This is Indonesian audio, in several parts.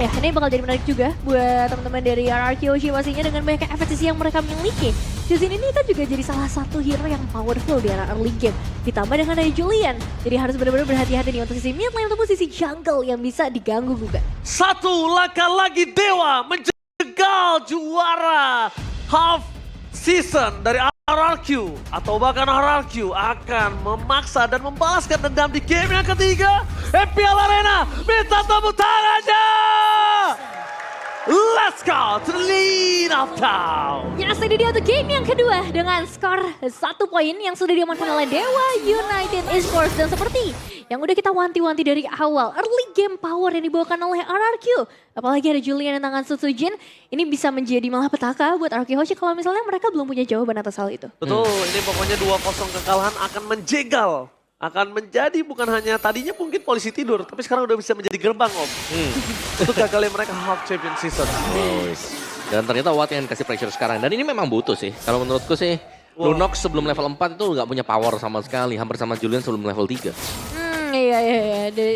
Ya, ini bakal jadi menarik juga buat teman-teman dari RRQ Hoshi pastinya dengan banyak efisiensi yang mereka miliki. Di sini nih kan juga jadi salah satu hero yang powerful di era early game. Ditambah dengan dari Julian. Jadi harus benar-benar berhati-hati nih untuk sisi mid lane ataupun sisi jungle yang bisa diganggu juga. Satu langkah lagi Dewa menjegal juara half season dari RRQ. Atau bahkan RRQ akan memaksa dan membalaskan dendam di game yang ketiga. MPL Arena, minta tepuk tangannya! Let's go to the lead of town. Yes, ini dia untuk game yang kedua dengan skor 1 poin yang sudah diamankan oleh Dewa United Esports. Dan seperti yang udah kita wanti-wanti dari awal, early game power yang dibawakan oleh RRQ. Apalagi ada Julian dan tangan Sutsujin, ini bisa menjadi malah petaka buat RRQ Hoshi kalau misalnya mereka belum punya jawaban atas hal itu. Betul, ini pokoknya 2-0 kekalahan akan menjegal. Akan menjadi bukan hanya tadinya mungkin polisi tidur, tapi sekarang udah bisa menjadi gerbang Om. Untuk gagalnya mereka half champion season. Dan ternyata Watt yang kasih pressure sekarang. Dan ini memang butuh sih. Kalau menurutku sih, Lunox sebelum level 4 itu nggak punya power sama sekali. Hampir sama Julian sebelum level 3. Iya.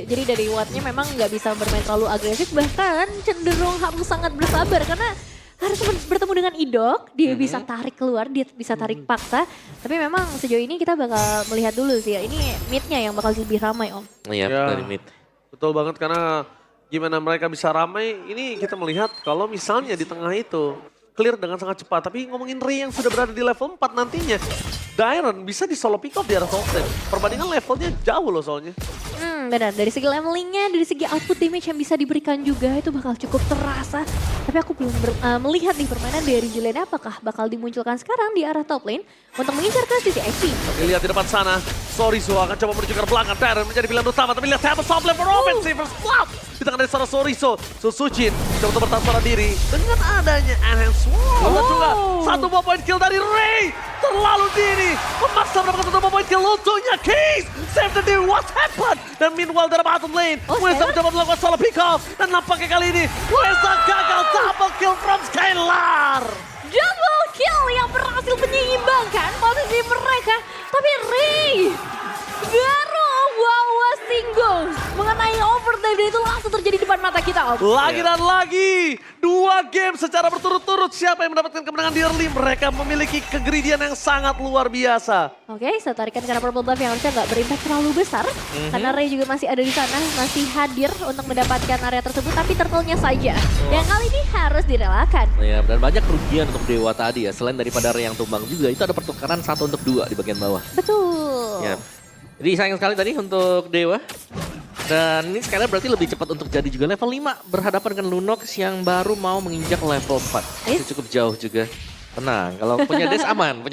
Jadi dari Wattnya memang nggak bisa bermain terlalu agresif, bahkan cenderung harus sangat bersabar karena harus bertemu dengan Idok, dia bisa tarik keluar, dia bisa tarik paksa. Tapi memang sejauh ini kita bakal melihat dulu sih ya, ini midnya yang bakal lebih ramai Om. Iya, Ya. dari mid. Betul banget karena gimana mereka bisa ramai, ini kita melihat kalau misalnya di tengah itu clear dengan sangat cepat. Tapi ngomongin Ray yang sudah berada di level 4 nantinya, Dairon bisa di solo pick off di arah top lane. Perbandingan levelnya jauh loh soalnya. Benar, dari segi levelingnya, dari segi output damage yang bisa diberikan juga itu bakal cukup terasa. Tapi aku belum melihat nih permainan dari Julian apakah bakal dimunculkan sekarang di arah top lane untuk mengincar ke sisi XP. Tapi lihat di depan sana, Sorizo akan coba menuju ke belakang. Dairon menjadi pilihan utama, tapi lihat Hammer top lane for offensive splash. Di tangan dari seorang Sorizo, Susujin coba untuk bertahan pada diri dengan adanya Enhance Wall. Dan juga satu buah point kill dari Ray. Terlalu dini, memaksa mendapatkan satu buah point kill untuknya. Keys, save the day, what happened? Dan meanwhile dari bottom lane, Wesa mencoba melakukan solo pick off. Dan nampaknya kali ini, Wesa gagal double kill from Skylar. Double kill yang berhasil menyeimbangkan posisi mereka. Tapi Ray baru bawa single mengenai overtime dan itu langsung terjadi di depan mata kita Om. Lagi dan lagi, 2 game secara berturut-turut siapa yang mendapatkan kemenangan di early. Mereka memiliki kegridian yang sangat luar biasa. Oke, saya tarikan karena purple buff yang harusnya nggak berimpact terlalu besar. Karena Ray juga masih ada di sana, masih hadir untuk mendapatkan area tersebut. Tapi turtle-nya saja yang kali ini harus direlakan. Iya, dan banyak kerugian untuk Dewa tadi ya. Selain daripada Ray yang tumbang juga, itu ada pertukaran 1 untuk 2 di bagian bawah. Betul. Ya. Jadi sayang sekali tadi untuk Dewa. Dan ini sekali berarti lebih cepat untuk jadi juga level 5. Berhadapan dengan Lunox yang baru mau menginjak level 4. Itu cukup jauh juga. Tenang, kalau punya dash aman,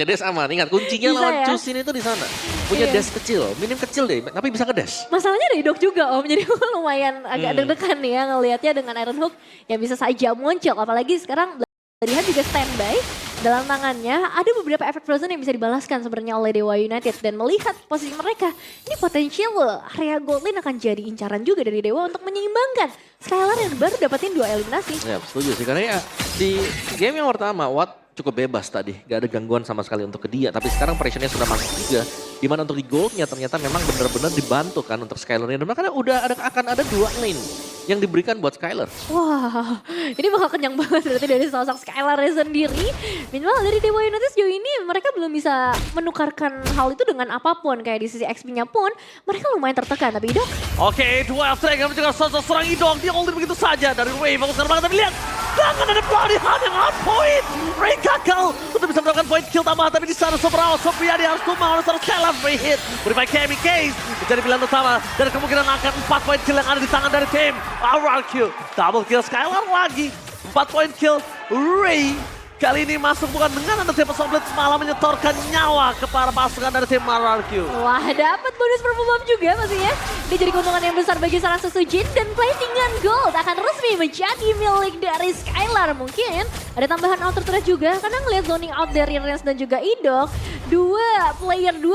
Ingat kuncinya Bisa lawan ya? Chus ini tuh di sana. Punya Iya. dash kecil, minim kecil deh, tapi bisa ke dash. Masalahnya dari Dok juga Om, jadi lumayan agak deg-degan nih ya ngelihatnya dengan Iron Hook yang bisa saja muncul. Apalagi sekarang lihat juga standby dalam tangannya. Ada beberapa efek frozen yang bisa dibalaskan sebenarnya oleh Dewa United. Dan melihat posisi mereka, ini potensial area gold lane akan jadi incaran juga dari Dewa untuk menyeimbangkan Skylar yang baru dapetin 2 eliminasi. Ya setuju sih, karena ya di game yang pertama Watt cukup bebas tadi, gak ada gangguan sama sekali untuk ke dia. Tapi sekarang pressure-nya sudah masuk juga. Dimana untuk di goldnya ternyata memang benar-benar dibantu kan untuk Skylar-nya. Dan makanya akan ada 2 lane yang diberikan buat Skylar. Wah, ini bakal kenyang banget berarti dari sosok Skylar-nya sendiri. Minimal dari Dewa United sejauh ini mereka belum bisa menukarkan hal itu dengan apapun. Kayak di sisi XP-nya pun mereka lumayan tertekan. Tapi Dok, Oke, 2 F-Drag juga sosok seorang Idong. Dia ulti begitu saja dari Ray. Fokuskan banget, tapi lihat. Tangan ada body hand yang on point. Ray gagal untuk bisa mendapatkan point kill tambahan. Tapi di sana Sobrao, Sopriadi harus tumbang oleh seorang Skylar. Ray hit, beri Kemi Case. Menjadi pilihan utama. Dan kemungkinan akan 4 point kill yang ada di tangan dari tim RRQ. Double kill Skylar lagi. 4 point kill Ray. Kali ini masuk bukan dengan Undertale Somblet, malah menyetorkan nyawa kepada pasukan dari tim RRQ. wah dapat bonus purple buff juga pastinya. Ini jadi keuntungan yang besar bagi seorang Susujin dan platingan gold akan resmi menjadi milik dari Skylar. Mungkin ada tambahan outer threat juga karena ngelihat zoning out dari Rens dan juga Idok. 2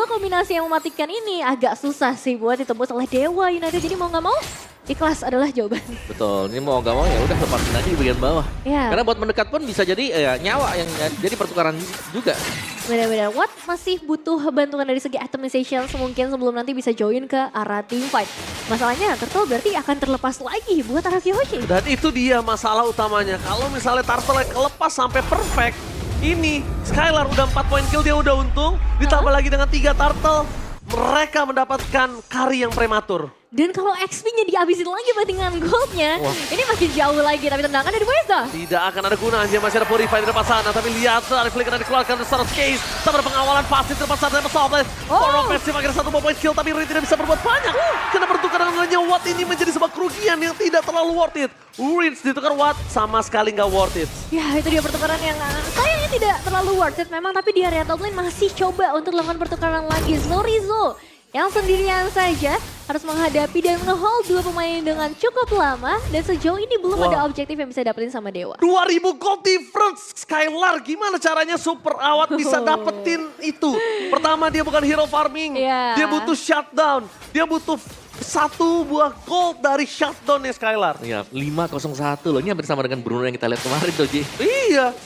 kombinasi yang mematikan ini agak susah sih buat ditembus oleh Dewa United. Jadi mau nggak mau ikhlas adalah jawaban. Betul, ini mau gak mau ya udah lepasin aja di bagian bawah. Ya. Karena buat mendekat pun bisa jadi ya, nyawa yang jadi pertukaran juga. Benar-benar, Watt masih butuh bantuan dari segi itemization mungkin sebelum nanti bisa join ke arah team fight. Masalahnya Turtle berarti akan terlepas lagi buat Araki Hoshi. Dan itu dia masalah utamanya. Kalau misalnya Turtle kelepas sampai perfect, ini Skylar udah 4 point kill, dia udah untung. Ditambah lagi dengan 3 Turtle, mereka mendapatkan carry yang prematur. Dan kalau XP-nya dihabisin lagi dengan goldnya, ini makin jauh lagi. Tapi tendangan dari Westa. Tidak akan ada gunanya, masih ada Purify di depan sana. Tapi lihat, dari flicker yang dikeluarkan dari Stars Case. Sama ada pengawalan pasti di depan sana dari Pesawat. Offensive akhirnya 1 point kill, tapi Rin tidak bisa berbuat banyak. Karena pertukaran dengannya Watt ini menjadi sebuah kerugian yang tidak terlalu worth it. Rin ditukar Watt sama sekali nggak worth it. Ya itu dia pertukaran yang sayangnya tidak terlalu worth it memang. Tapi di area top lane masih coba untuk melakukan pertukaran lagi. Zorizo yang sendirian saja harus menghadapi dan nge-hold 2 pemain dengan cukup lama. Dan sejauh ini belum ada objektif yang bisa dapetin sama Dewa. 2000 gold difference. Skylar gimana caranya Super Awat bisa dapetin itu? Pertama dia bukan hero farming. Dia butuh shutdown. Dia butuh 1 buah gold dari shutdownnya Skylar. Iya, 5-0-1 loh. Ini hampir sama dengan Bruno yang kita lihat kemarin tuh, Ji. Iya.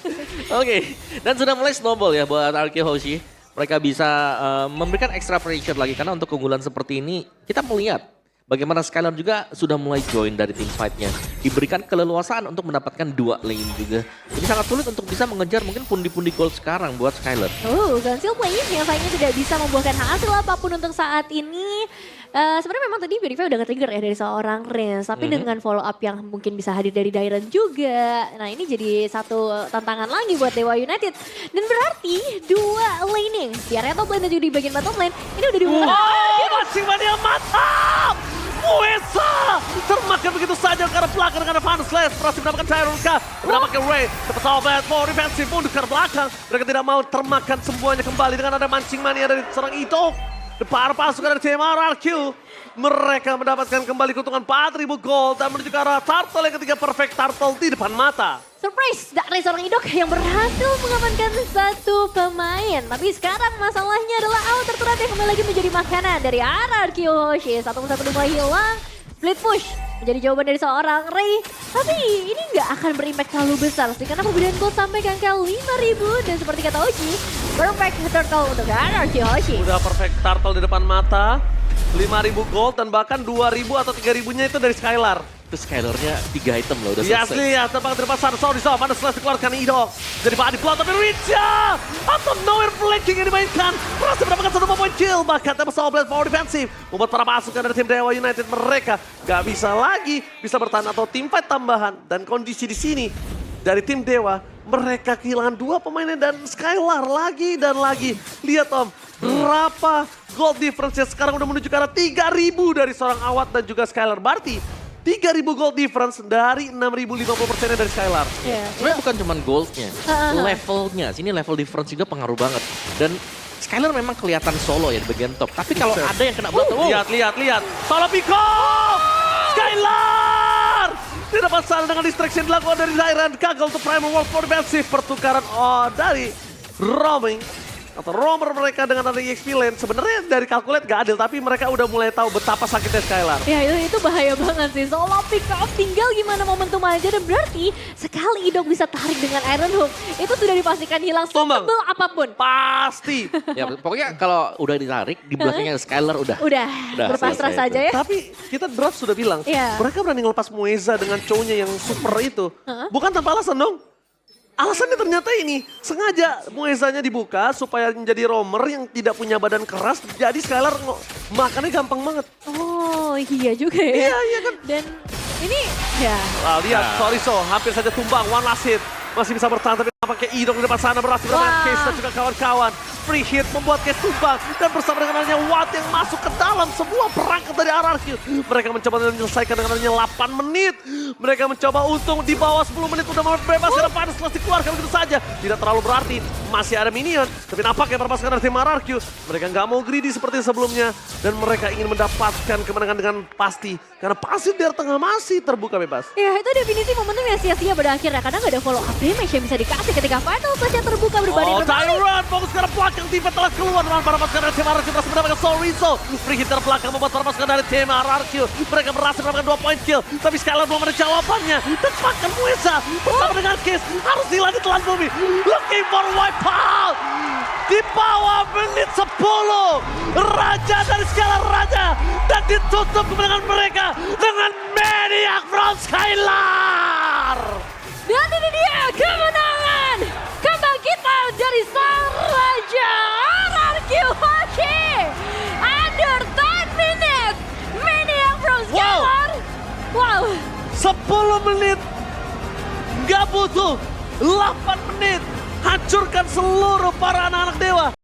Oke, dan sudah mulai snowball ya buat Araki Hoshi. Mereka bisa memberikan extra pressure lagi karena untuk keunggulan seperti ini kita melihat bagaimana Skylar juga sudah mulai join dari team fight-nya. Diberikan keleluasaan untuk mendapatkan 2 lane juga. Jadi sangat sulit untuk bisa mengejar mungkin pundi-pundi gold sekarang buat Skylar. Gansil play yang sayangnya tidak bisa membuahkan hasil apapun untuk saat ini. Sebenarnya memang tadi Verify udah nge-trigger ya dari seorang Rins. Tapi dengan follow up yang mungkin bisa hadir dari Dairen juga. Nah ini jadi satu tantangan lagi buat Dewa United. Dan berarti 2 laning di area top lane dan juga di bagian bottom lane. Ini udah dibuka. Masing-masing yang mantap! Wesa termakan begitu saja karena belakang dengan Van Slash berhasil mendapatkan Tyron K, mendapatkan Ray, cepat Salvat, mau defensif, mundur ke belakang. Mereka tidak mau termakan semuanya kembali dengan ada mancing mania dari seorang Ito. Depan pasukan dari tim RRQ. Mereka mendapatkan kembali keuntungan 4.000 gold dan menuju ke arah Turtle yang ketiga perfect Turtle di depan mata. Surprise dari seorang Idok yang berhasil mengamankan 1 pemain. Tapi sekarang masalahnya adalah outer turret yang kembali lagi menjadi makanan dari RRQ Hoshi. 1-1 mulai hilang. Split push menjadi jawaban dari seorang Ray. Tapi ini nggak akan berimpact terlalu besar sih. Karena pembelian gold sampai ke angka 5.000. Dan seperti kata Oji, perfect turtle untuk RRQ Hoshi. Udah perfect Turtle di depan mata. 5.000 gold dan bahkan 2.000 atau 3.000-nya itu dari Skylar. Itu Skylar-nya 3 item loh udah Yes, selesai. lihat tempat di depan sana. Sorry, mana Slash dikeluarkan Idok. Jadi Pak Adi Plot tapi Richa. Atau nowhere flanking yang dimainkan. Berhasil mendapatkan 1 point kill. Bahkan tempat Soulblade power defensif. Membuat para pasukan dari tim Dewa United mereka gak bisa lagi bisa bertahan atau tim fight tambahan. Dan kondisi di sini dari tim Dewa mereka kehilangan 2 pemainnya dan Skylar lagi dan lagi. Lihat Om, berapa gold difference sekarang udah menuju ke arah 3.000 dari seorang Awat dan juga Skylar. Berarti 3.000 gold difference dari 6.050% dari Skylar. Sebenarnya bukan cuma goldnya, levelnya. Sini level difference juga pengaruh banget. Dan Skylar memang kelihatan solo ya di bagian top. Tapi kalau ada yang kena blood, Lihat. Solo Pico! Skylar! Di depan sana dengan distraction dilakukan dari Dairen. Gagal untuk Primal World for defensive. Pertukaran dari roaming. Atau roamer mereka dengan ada EXP lane. Sebenarnya dari calculate gak adil, tapi mereka udah mulai tahu betapa sakitnya Skylar. Ya itu bahaya banget sih. Solo pick up tinggal gimana momentum aja. Dan berarti sekali Idok bisa tarik dengan Iron Hook. Itu sudah dipastikan hilang setebel apapun. Pasti. ya pokoknya kalau udah ditarik di belakangnya Skylar udah berpasrah selesai saja ya. Tapi kita draft sudah bilang, mereka berani ngelepas Mueza dengan cowoknya yang super itu. Bukan tanpa alasan dong. Alasannya ternyata ini, sengaja Muezanya dibuka supaya menjadi roamer yang tidak punya badan keras. Jadi Skylar makannya gampang banget. Oh iya juga ya. Iya kan. Dan ini ya. Lihat, sorry hampir saja tumbang, one last hit. Masih bisa bertahan tapi pakai Idok di depan sana berhasil mendapatkan Case dan juga kawan-kawan. Free hit membuat Case tumbang dan bersama dengan adanya Watt yang masuk ke dalam sebuah perangkat dari RRQ. Mereka mencoba menyelesaikan dengan adanya 8 menit. Mereka mencoba untung di bawah 10 menit udah bebas karena panas setelah dikeluarkan begitu saja. Tidak terlalu berarti, masih ada minion. Tapi nampaknya para pasukan dari tim RRQ, mereka nggak mau greedy seperti sebelumnya. Dan mereka ingin mendapatkan kemenangan dengan pasti. Karena pasti di tengah masih terbuka bebas. Ya itu definisi momentum yang sia-sia pada akhirnya. Karena nggak ada follow up damage yang bisa dikasih ketika final saja terbuka berbanding berbalik. Tyron fokus ke arah belakang, tiba telah keluar dengan para pasukan dari tim RRQ berhasil mendapatkan Soul Rizzo. Free hit dari belakang membuat para pasukan dari tim RRQ. Mereka berhasil mendapatkan 2 point kill. Tapi Skylar belum ada jawabannya. Dan bahkan Mueza bersama dengan Case harus hilang di telan bumi. Looking for wipe out. di bawah menit 10. Raja dari skala raja. Dan ditutup kemenangan mereka dengan Maniac from Skylar. Dan ini dia kemenangan kebangkitan dari sang raja RRQ Hoki. Under 10 minutes, Maniac from Skylar. Wow. 10 menit. Gak butuh 8 menit. Hancurkan seluruh para anak-anak dewa.